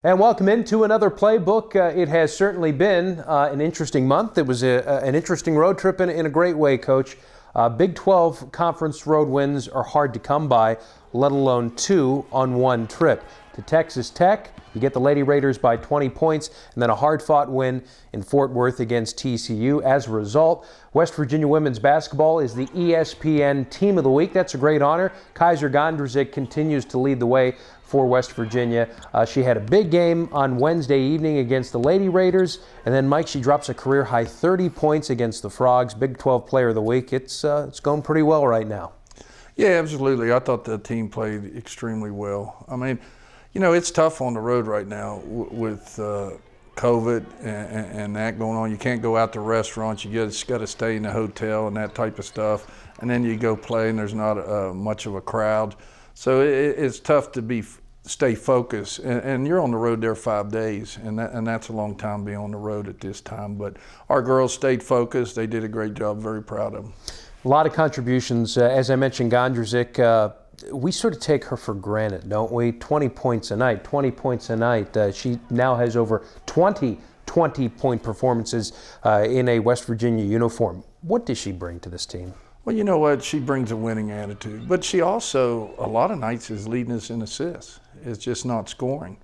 And welcome into another Playbook. It has certainly been an interesting month. It was an interesting road trip in a great way, Coach. Big 12 conference road wins are hard to come by, let alone two on one trip. To Texas Tech, you get the Lady Raiders by 20 points, and then a hard-fought win in Fort Worth against TCU. As a result, West Virginia women's basketball is the ESPN Team of the Week. That's a great honor. Kaiser Gondrzik continues to lead the way for West Virginia. She had a big game on Wednesday evening against the Lady Raiders, and then, Mike, she drops a career-high 30 points against the Frogs. Big 12 Player of the Week. It's going pretty well right now. Yeah, absolutely. I thought the team played extremely well. I mean, you know, it's tough on the road right now with COVID and that going on. You can't go out to restaurants. You just got to stay in the hotel and that type of stuff. And then you go play and there's not much of a crowd. So it's tough to stay focused. And you're on the road there 5 days, and that's a long time being on the road at this time. But our girls stayed focused. They did a great job. Very proud of them. A lot of contributions. As I mentioned, Gondrzik, we sort of take her for granted, don't we? 20 points a night, 20 points a night. She now has over 20 20-point performances in a West Virginia uniform. What does she bring to this team? Well, you know what? She brings a winning attitude. But she also, a lot of nights, is leading us in assists. It's just not scoring.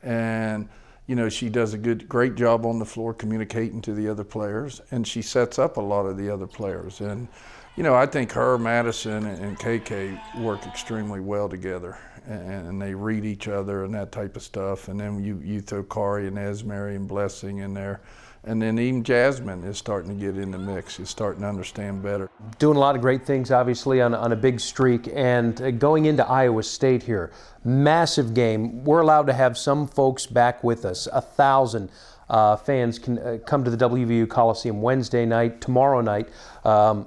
And, you know, she does a great job on the floor communicating to the other players, and she sets up a lot of the other players. And, you know, I think her, Madison, and KK work extremely well together, and they read each other and that type of stuff. And then you throw Kari and Esmeri and Blessing in there. And then even Jasmine is starting to get in the mix. She's starting to understand better. Doing a lot of great things, obviously, on a big streak. And going into Iowa State here, massive game. We're allowed to have some folks back with us. 1,000 fans can come to the WVU Coliseum Wednesday night, tomorrow night,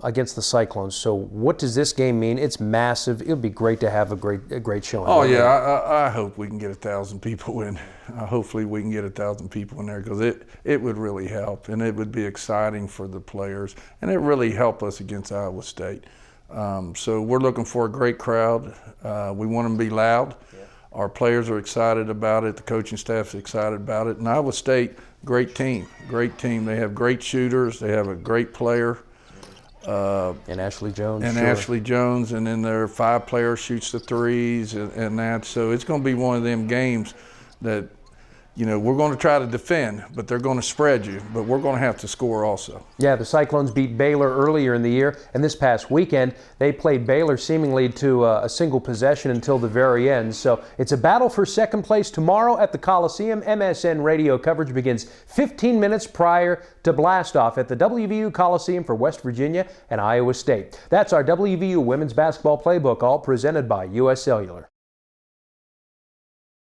against the Cyclones. So what does this game mean? It's massive. It would be great to have a great showing. Oh, yeah. I hope we can get 1,000 people in. Hopefully we can get 1,000 people in there, because it would really help, and it would be exciting for the players, and it really help us against Iowa State. So we're looking for a great crowd. We want them to be loud. Yeah. Our players are excited about it. The coaching staff's excited about it. And Iowa State, great team. They have great shooters. They have a great player. And Ashley Jones. And sure. Ashley Jones, and then their 5 player shoots the threes and that. So it's going to be one of them games that, you know, we're going to try to defend, but they're going to spread you. But we're going to have to score also. Yeah, the Cyclones beat Baylor earlier in the year, and this past weekend they played Baylor seemingly to a single possession until the very end. So it's a battle for second place tomorrow at the Coliseum. MSN radio coverage begins 15 minutes prior to blastoff at the WVU Coliseum for West Virginia and Iowa State. That's our WVU Women's Basketball Playbook, all presented by U.S. Cellular.